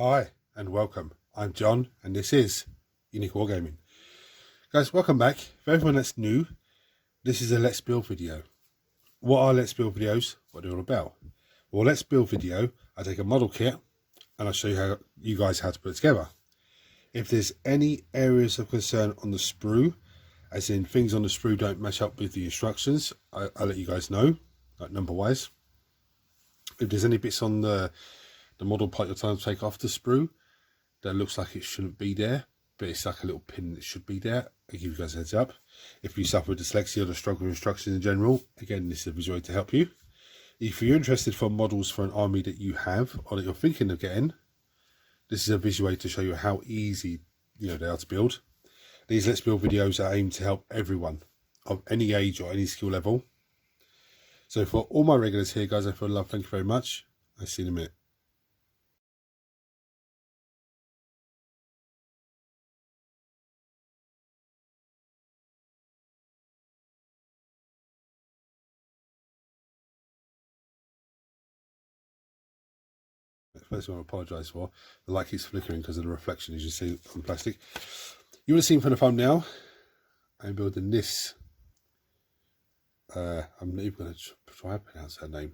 Hi and welcome. I'm John and this is Unique Wargaming. Guys, welcome back. For everyone that's new, this is a Let's Build video. What are Let's Build videos? What are they all about? Well, Let's Build video, I take a model kit and I show you guys how to put it together. If there's any areas of concern on the sprue, as in things on the sprue don't match up with the instructions, I'll let you guys know, like number wise. If there's any bits on the model part you're trying to take off the sprue that looks like it shouldn't be there, but it's like a little pin that should be there, I'll give you guys a heads up. If you suffer with dyslexia or struggle with instructions in general, again, this is a visual aid to help you. If you're interested for models for an army that you have or that you're thinking of getting, this is a visual aid to show you how easy they are to build. These Let's Build videos are aimed to help everyone of any age or any skill level. So for all my regulars here, guys, I feel love. Thank you very much. I'll see you in a minute. First one I apologise for. The light keeps flickering because of the reflection, as you see on plastic. You would have seen from the thumbnail, I'm building this. I'm not even going to try and pronounce her name.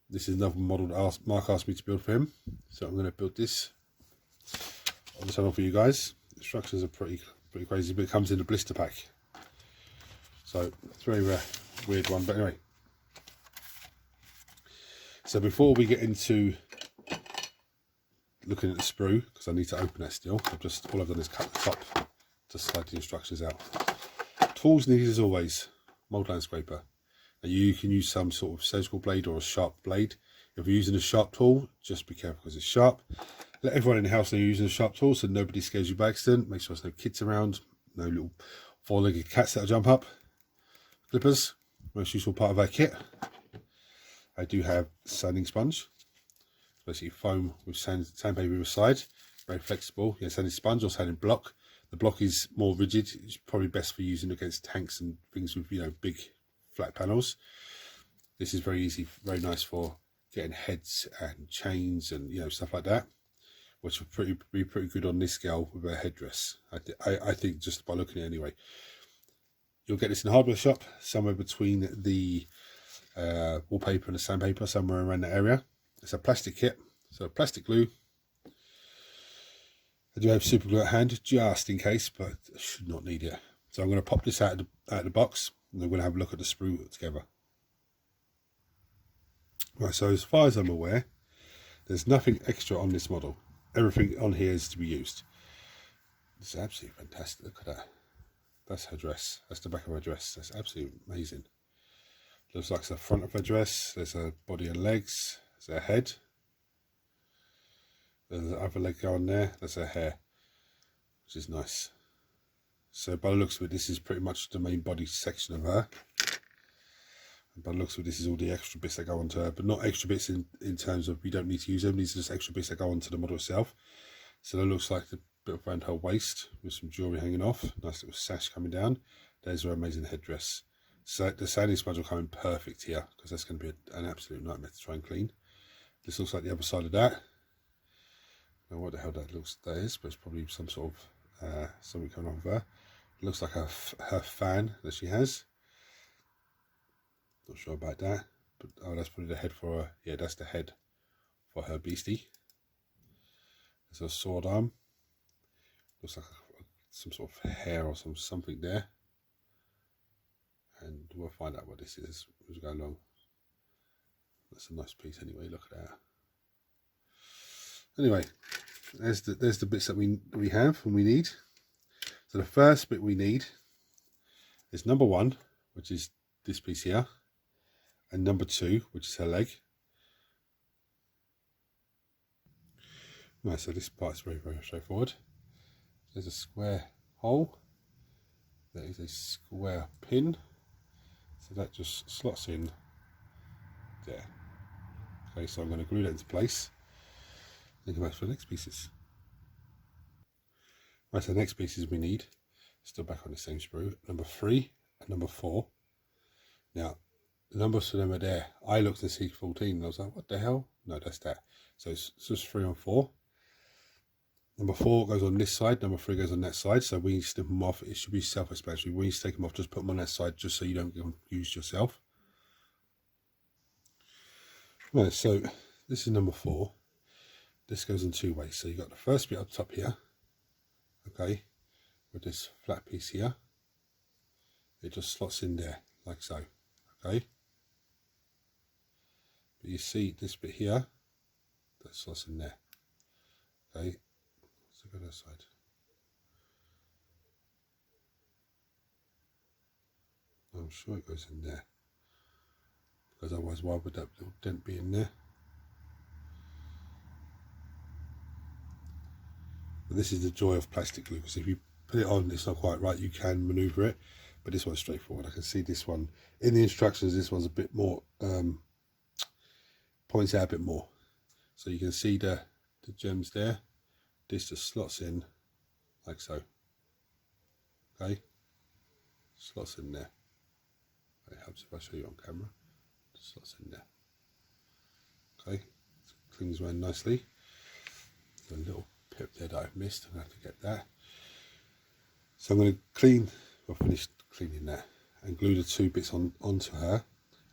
This is another model that Mark asked me to build for him. So I'm going to build this on the channel for you guys. Instructions are pretty crazy, but it comes in a blister pack. So it's a very weird one, but anyway. So before we get into looking at the sprue, because I need to open that still, all I've done is cut the top to slide the instructions out. Tools needed as always, mould land scraper. Now you can use some sort of surgical blade or a sharp blade. If you're using a sharp tool, just be careful because it's sharp. Let everyone in the house know you're using a sharp tool so nobody scares you by accident. Make sure there's no kids around, no little four-legged cats that'll jump up. Clippers, most useful part of our kit. I do have sanding sponge, basically foam with sandpaper either side, very flexible. Sanding sponge or sanding block. The block is more rigid. It's probably best for using against tanks and things with big flat panels. This is very easy, very nice for getting heads and chains and stuff like that, which will be pretty good on this scale with a headdress. I think just by looking at it anyway. You'll get this in a hardware shop somewhere between the wallpaper and the sandpaper, somewhere around that area. It's a plastic kit, so plastic glue. I do have super glue at hand just in case, but I should not need it. So I'm going to pop this out of the box and I'm going to have a look at the sprue together. Right, so as far as I'm aware, there's nothing extra on this model. Everything on here is to be used. This is absolutely fantastic. Look at that. That's her dress. That's the back of her dress. That's absolutely amazing. Looks like the front of her dress. There's her body and legs. There's her head. There's the other leg going there. That's her hair, which is nice. So by the looks of it, this is pretty much the main body section of her. And by the looks of it, this is all the extra bits that go onto her, but not extra bits in terms of you don't need to use them. These are just extra bits that go onto the model itself. So that looks like the bit around her waist with some jewellery hanging off. Nice little sash coming down. There's her amazing headdress. So the sanding sponge will come in perfect here because that's going to be an absolute nightmare to try and clean. This looks like the other side of that. Now what the hell that is, but it's probably some sort of something coming off of her. It looks like her fan that she has. Not sure about that, but that's probably the head for her. Yeah, that's the head for her beastie. There's a sword arm. Looks like some sort of hair or something there. And we'll find out what this is as we go along. That's a nice piece anyway, look at that. Anyway, there's the bits that we have and we need. So the first bit we need is number 1, which is this piece here, and number 2, which is her leg. Right, so this part is very straightforward. There's a square hole. There is a square pin. So that just slots in there. Okay, so I'm going to glue that into place. Then come back for the next pieces. Right, so the next pieces we need, still back on the same sprue, number 3 and number 4. Now, the numbers for them are there. I looked at C14 and I was like, what the hell? no, that's that. So it's just 3 and 4. Number 4 goes on this side, number 3 goes on that side. So when you snip them off, it should be self-explanatory. When you take them off, just put them on that side just so you don't confuse yourself. Right, so this is number 4. This goes in 2 ways. So you've got the first bit up top here, okay, with this flat piece here. It just slots in there, like so, okay. But you see this bit here, that slots in there, okay. Let's look at that side. I'm sure it goes in there, because otherwise why would that little dent be in there? But this is the joy of plastic glue, because if you put it on, it's not quite right, you can manoeuvre it, but this one's straightforward. I can see this one in the instructions, this one's a bit more, points out a bit more. So you can see the gems there, this just slots in like so, okay, slots in there. It helps if I show you on camera, just slots in there, okay, clings around nicely. There's a little pip there that I've missed, I'm going to have to get that. So I'm going to finish cleaning that and glue the 2 bits onto her, and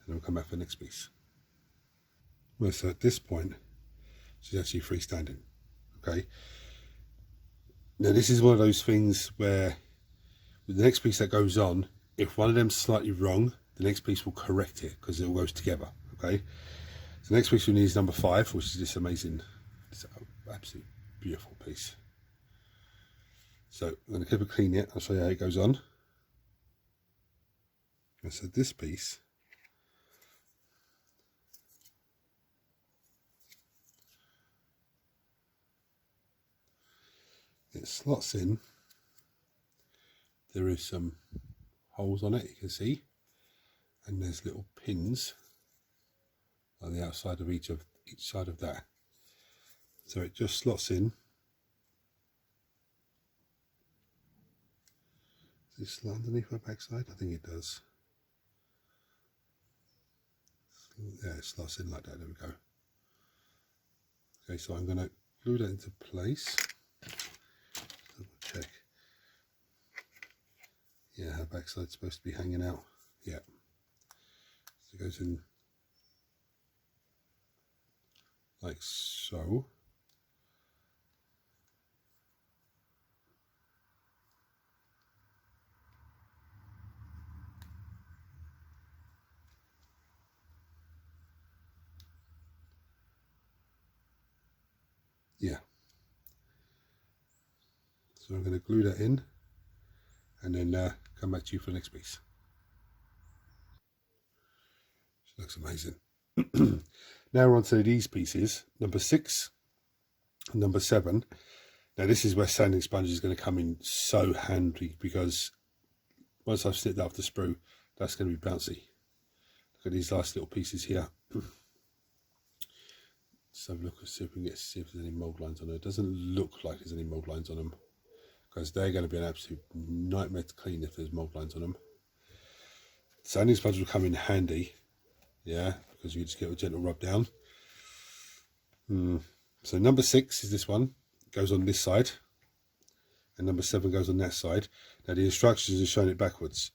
then we'll come back for the next piece. Well, so at this point, she's actually freestanding, okay. Now this is one of those things where with the next piece that goes on, if one of them's slightly wrong, the next piece will correct it because it all goes together, okay. So the next piece we need is number 5, which is this amazing, this absolutely beautiful piece. So I'm going to keep it clean yet. I'll show you how it goes on. And so this piece, it slots in. There is some holes on it, you can see, and there's little pins on the outside of each side of that. So it just slots in. Does it slot underneath my backside? I think it does. Yeah, it slots in like that. There we go. Okay, so I'm going to glue that into place. Double check. Yeah, her backside's supposed to be hanging out. Yeah. So it goes in like so. Yeah. So I'm going to glue that in and then come back to you for the next piece. She looks amazing. Now we're on to these pieces, number 6 and number 7. Now this is where sanding sponge is going to come in so handy, because once I've snipped off the sprue, that's going to be bouncy. Look at these last little pieces here. Let's have a look and see if we can see if there's any mould lines on it. It doesn't look like there's any mould lines on them, because they're going to be an absolute nightmare to clean if there's mould lines on them. Sanding sponge will come in handy, yeah, because you just get a gentle rub down. So number 6 is this one, goes on this side, and number 7 goes on that side. Now the instructions are showing it backwards.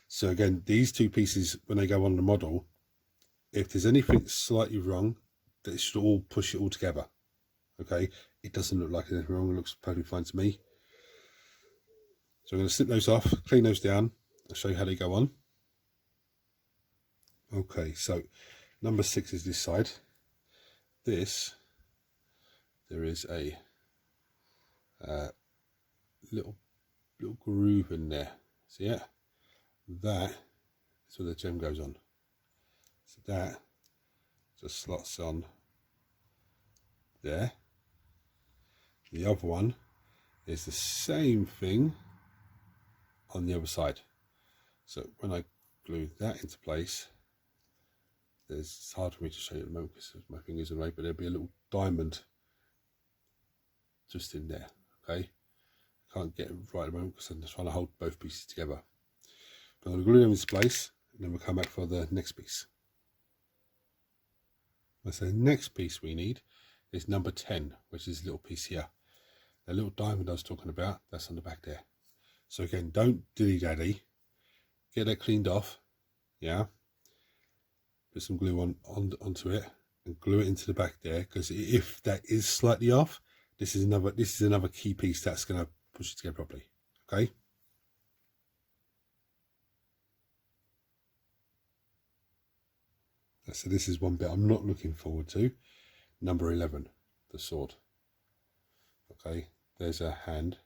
So again, these 2 pieces, when they go on the model, if there's anything slightly wrong, that it should all push it all together. Okay, it doesn't look like anything wrong, it looks perfectly fine to me. So I'm going to snip those off, clean those down, I'll show you how they go on. Okay, so number 6 is this side. This, there is a little groove in there. See it? That is where the gem goes on. So that just slots on there. The other one is the same thing on the other side. So when I glue that into place, it's hard for me to show you at the moment because my fingers are right, but there'll be a little diamond just in there. Okay, can't get it right at the moment because I'm just trying to hold both pieces together. But I'm going to glue them into place and then we'll come back for the next piece. So the next piece we need is number 10, which is a little piece here. The little diamond I was talking about, that's on the back there. So again, don't dilly-dally. Get that cleaned off, yeah. Put some glue onto it and glue it into the back there, because if that is slightly off, this is another key piece that's going to push it together properly. Okay. So this is one bit I'm not looking forward to. Number 11, the sword. Okay, there's a hand.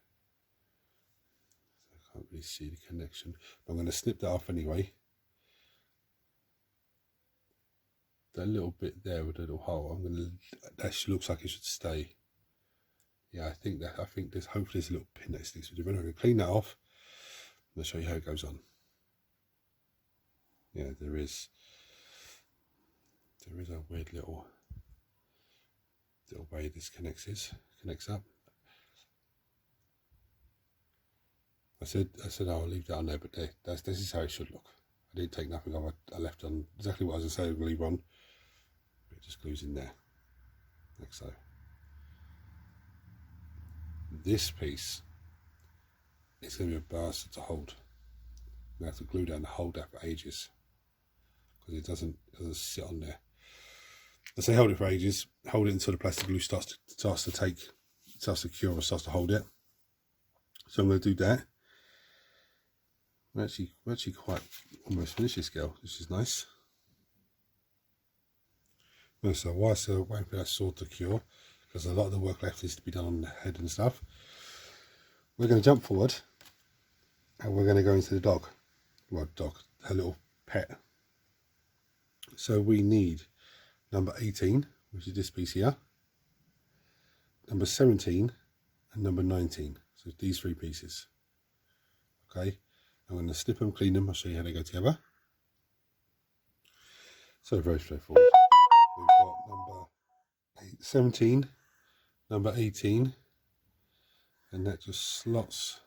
I can't really see the connection. I'm going to snip that off anyway. That little bit there with a little hole, that looks like it should stay. Yeah, I think there's hopefully there's a little pin that sticks with it. I'm going to clean that off. I'll show you how it goes on. Yeah, there is a weird little way this connects up. I said I'll leave that on there, but this is how it should look. I didn't take nothing off. I left on exactly what I was saying. I'm going to leave on. It just glues in there, like so. This piece is going to be a bastard to hold. I'm going to have to glue down to hold that for ages, because it doesn't sit on there. I say hold it for ages. Hold it until the plastic glue starts to cure or starts to hold it. So I'm going to do that. We're actually quite almost finished this girl, which is nice. So whilst waiting for that sword to cure, because a lot of the work left is to be done on the head and stuff, we're going to jump forward and we're going to go into the dog. Well, her little pet. So we need number 18, which is this piece here, number 17 and number 19. So these three pieces. Okay, I'm going to snip them, clean them. I'll show you how they go together. So very straightforward. We've got number 17, number 18, and that just slots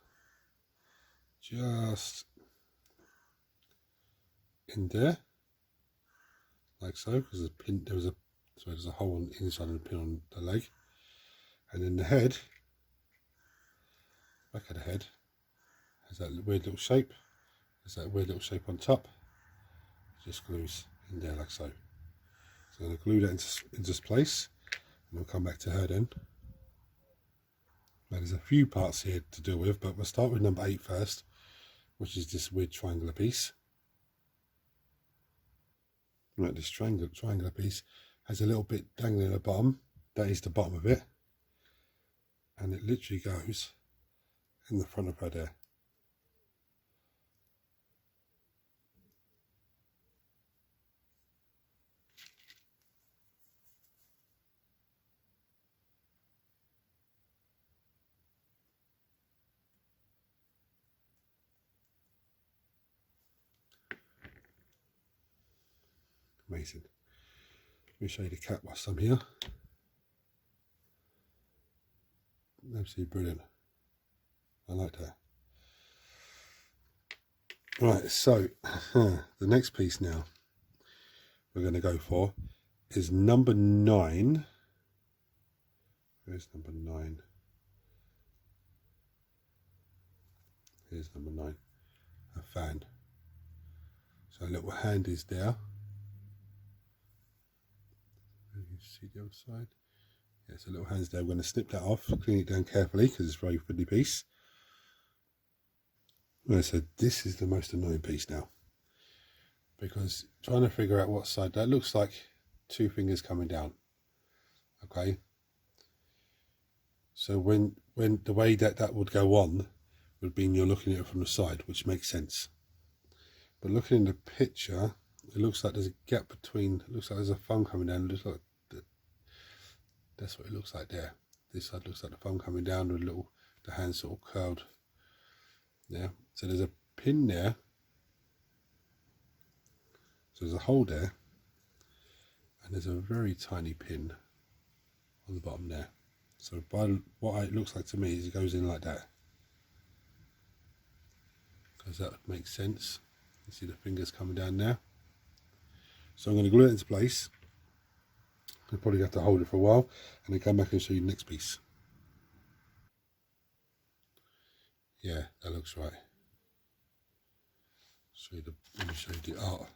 just in there, like so, because there's a hole on the inside of the pin on the leg, and then the head, back of the head, has that weird little shape. There's that weird little shape on top. It just glues in there like so. So I'm going to glue that into place, and we'll come back to her then. Now there's a few parts here to deal with, but we'll start with number 8 first, which is this weird triangular piece. Right, this triangular piece has a little bit dangling at the bottom. That is the bottom of it, and it literally goes in the front of her there. Amazing. Let me show you the cat whilst I'm here. Absolutely brilliant. I like that. Right, so the next piece now we're going to go for is number 9. Where's number 9? Here's number 9. A fan. So a little hand is there. You see the other side? Yeah, so little hands there. I'm going to snip that off, clean it down carefully because it's a very fiddly piece. Right, so this is the most annoying piece now, because trying to figure out what side that looks like 2 fingers coming down. Okay, so when the way that would go on would mean you're looking at it from the side, which makes sense. But looking in the picture, it looks like there's a gap between. It looks like there's a thumb coming down. It looks like that's what it looks like there. This side looks like the thumb coming down with the hand sort of curled. Yeah, so there's a pin there. So there's a hole there, and there's a very tiny pin on the bottom there. So by what it looks like to me is it goes in like that, because that would make sense. You see the fingers coming down there. So I'm going to glue it into place, You'll probably have to hold it for a while and then come back and show you the next piece. Yeah, that looks right. Let me show you the art.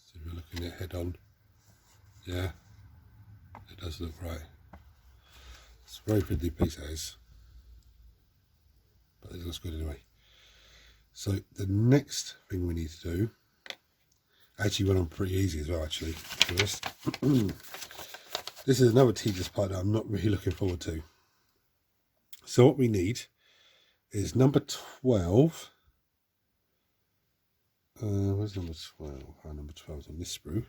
So if you're looking at head on, yeah, it does look right. It's a very fiddly piece, that is. But it looks good anyway. So the next thing we need to do, actually went on pretty easy as well, actually. This is another tedious part that I'm not really looking forward to. So what we need is number 12. Where's number 12? Oh, number 12 is on this sprue.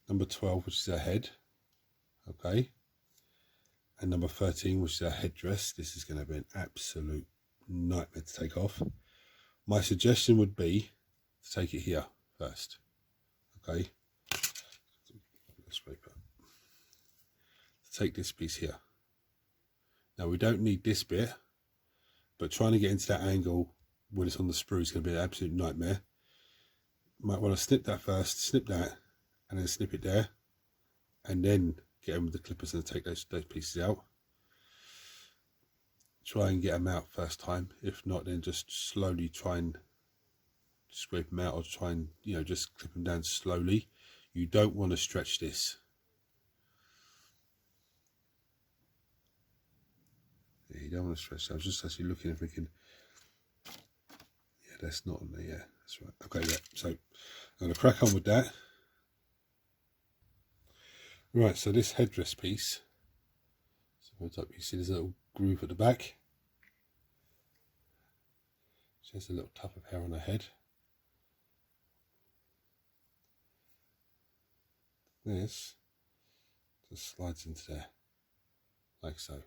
Number 12, which is our head. Okay. And number 13, which is our headdress. This is going to be an absolute nightmare to take off. My suggestion would be to take it here first. Okay. Take this piece here. Now we don't need this bit, but trying to get into that angle when it's on the sprue is going to be an absolute nightmare. Might want to snip that first, snip that, and then snip it there, and then get them with the clippers and take those pieces out. Try and get them out first time. If not, then just slowly try and scrape them out, or try and, you know, just clip them down slowly. You don't want to stretch this. Yeah, you don't want to stretch. I was just actually looking and thinking, yeah, that's not on there. Yeah, that's right. Okay, yeah. So I'm going to crack on with that. Right, so this headdress piece. So you see there's a little groove at the back. Just a little tuft of hair on her head. This just slides into there, like so.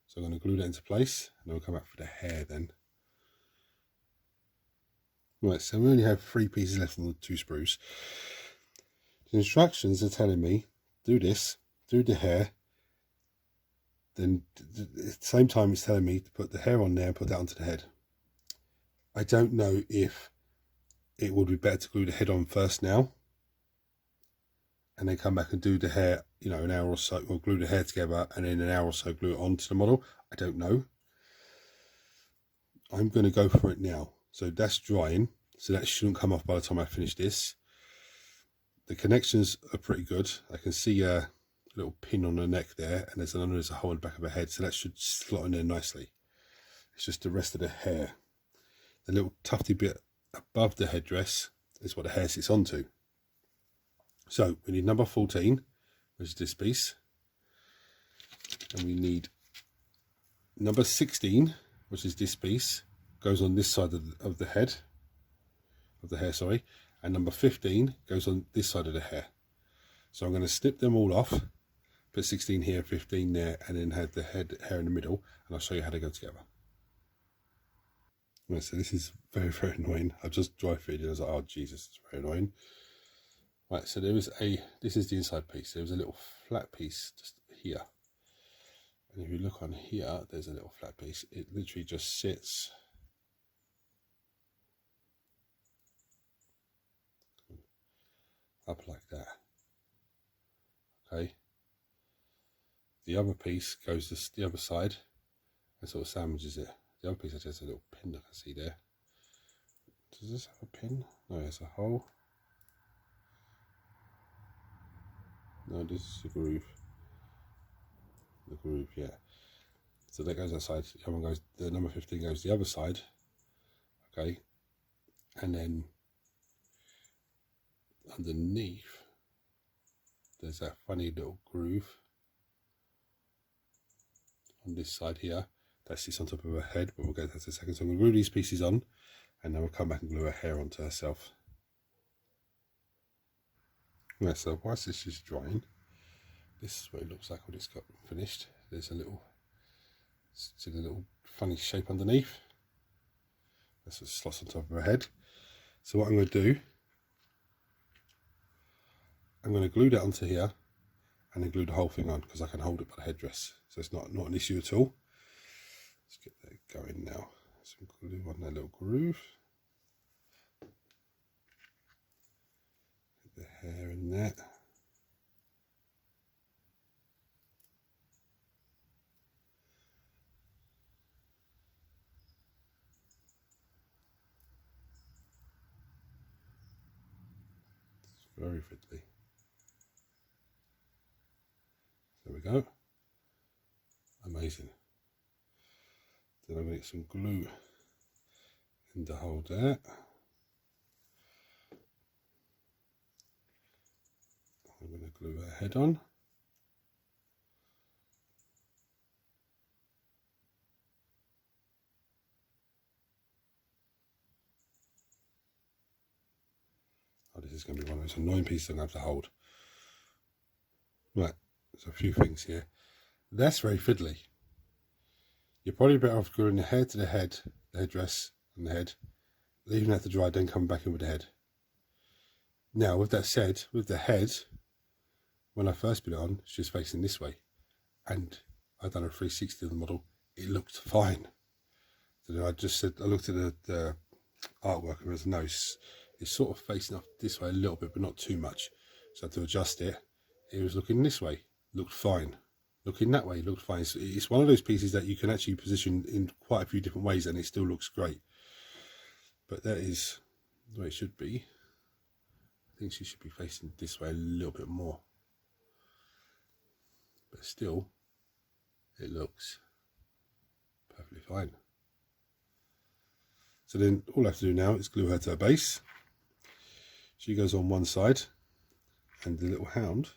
So I'm going to glue that into place, and then we'll come back for the hair then. Right, so we only have 3 pieces left on the 2 sprues. The instructions are telling me, do this, do the hair, then at the same time it's telling me to put the hair on there and put that onto the head. I don't know if it would be better to glue the head on first now, and then come back and do the hair, you know, an hour or so, or glue the hair together and then an hour or so glue it onto the model. I don't know. I'm going to go for it now. So that's drying, so that shouldn't come off by the time I finish this. The connections are pretty good. I can see a little pin on the neck there, and there's a hole in the back of her head, so that should slot in there nicely. It's just the rest of the hair. The little tufty bit above the headdress is what the hair sits onto. So we need number 14, which is this piece, and we need number 16, which is this piece, goes on this side of the head, of the hair, sorry, and number 15 goes on this side of the hair. So I'm going to snip them all off, put 16 here, 15 there, and then have the hair in the middle, and I'll show you how they go together. Right, so this is very, very annoying. I've just dry fitted it. I was like, oh Jesus, it's very annoying. Right, so there is this is the inside piece. There was a little flat piece just here. And if you look on here, there's a little flat piece. It literally just sits up like that. Okay. The other piece goes to the other side and sort of sandwiches it. The other piece has a little pin that I can see there. Does this have a pin? No, it's a hole. No, this is the groove. The groove, yeah. So that goes that side. The other one goes. The number 15 goes the other side. Okay, and then underneath there's that funny little groove on this side here. That sits on top of her head, but we'll get that in a second. So I'm going to glue these pieces on, and then we'll come back and glue her hair onto herself. Yeah, so whilst this is drying, this is what it looks like when it's got finished. There's a little funny shape underneath. That's a slot on top of her head. So what I'm going to do, I'm going to glue that onto here, and then glue the whole thing on, because I can hold it by the headdress. So it's not an issue at all. Let's get that going now. Some glue on that little groove. the hair in there. It's very fiddly. There we go. Amazing. Then I'm going to get some glue in the hole there. I'm going to glue her head on. Oh, this is going to be one of those annoying pieces I'm going to have to hold. Right, there's a few things here. That's very fiddly. You're probably better off gluing the hair to the head, the headdress and the head, leaving that to dry, then coming back in with the head. Now, with that said, with the head, when I first put it on, she was facing this way, and I've done a 360 of the model. It looked fine. So then I just said, I looked at the artwork and there's no, it's sort of facing off this way a little bit, but not too much. So I had to adjust it. It was looking this way, looked fine. Looking that way, looked fine. It's one of those pieces that you can actually position in quite a few different ways and it still looks great. But that is the way it should be. I think she should be facing this way a little bit more. But still, it looks perfectly fine. So then all I have to do now is glue her to her base. She goes on one side and the little hound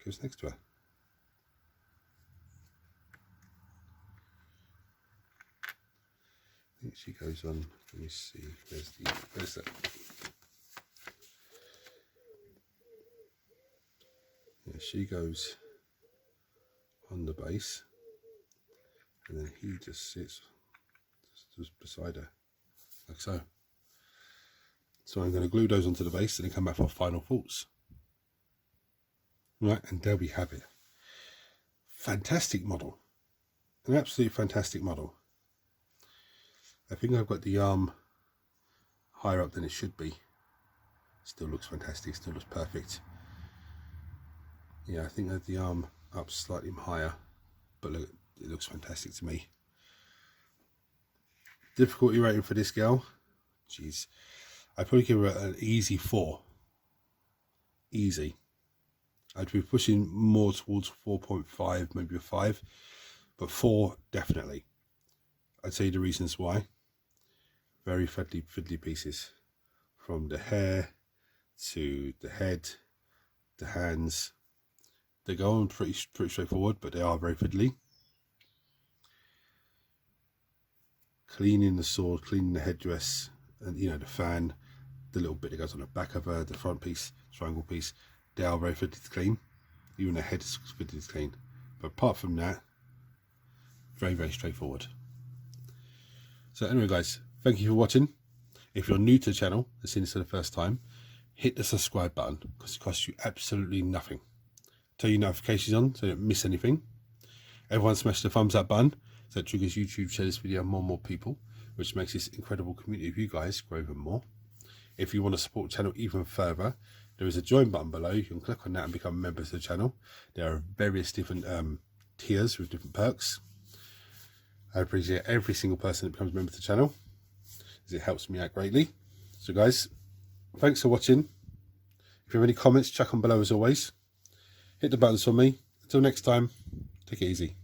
goes next to her. I think she goes on, let me see, where's that? Yeah, she goes on the base and then he just sits just beside her, like so. So I'm going to glue those onto the base and then come back for final thoughts. Right, and there we have it. Fantastic model. An absolutely fantastic model. I think I've got the arm higher up than it should be. Still looks fantastic, still looks perfect. Yeah, I think I have the arm up slightly higher, but look, it looks fantastic to me. Difficulty rating for this girl, jeez, I'd probably give her an easy 4. Easy. I'd be pushing more towards 4.5, maybe a 5, but 4 definitely. I'd say the reasons why. Very fiddly pieces, from the hair to the head, the hands. They go on pretty straightforward, but they are very fiddly. Cleaning the sword, cleaning the headdress, and you know, the fan, the little bit that goes on the back of her, the front piece, triangle piece, they are very fiddly to clean. Even the head is fiddly to clean. But apart from that, very straightforward. So anyway guys, thank you for watching. If you're new to the channel and seeing this for the first time, hit the subscribe button because it costs you absolutely nothing. Turn your notifications on so you don't miss anything. Everyone smash the thumbs up button so that triggers YouTube to share this video to more and more people, which makes this incredible community of you guys grow even more. If you want to support the channel even further, there is a join button below. You can click on that and become members of the channel. There are various different tiers with different perks. I appreciate every single person that becomes a member of the channel, as it helps me out greatly. So guys, thanks for watching. If you have any comments, chuck them below as always. Hit the buttons for me. Until next time, take it easy.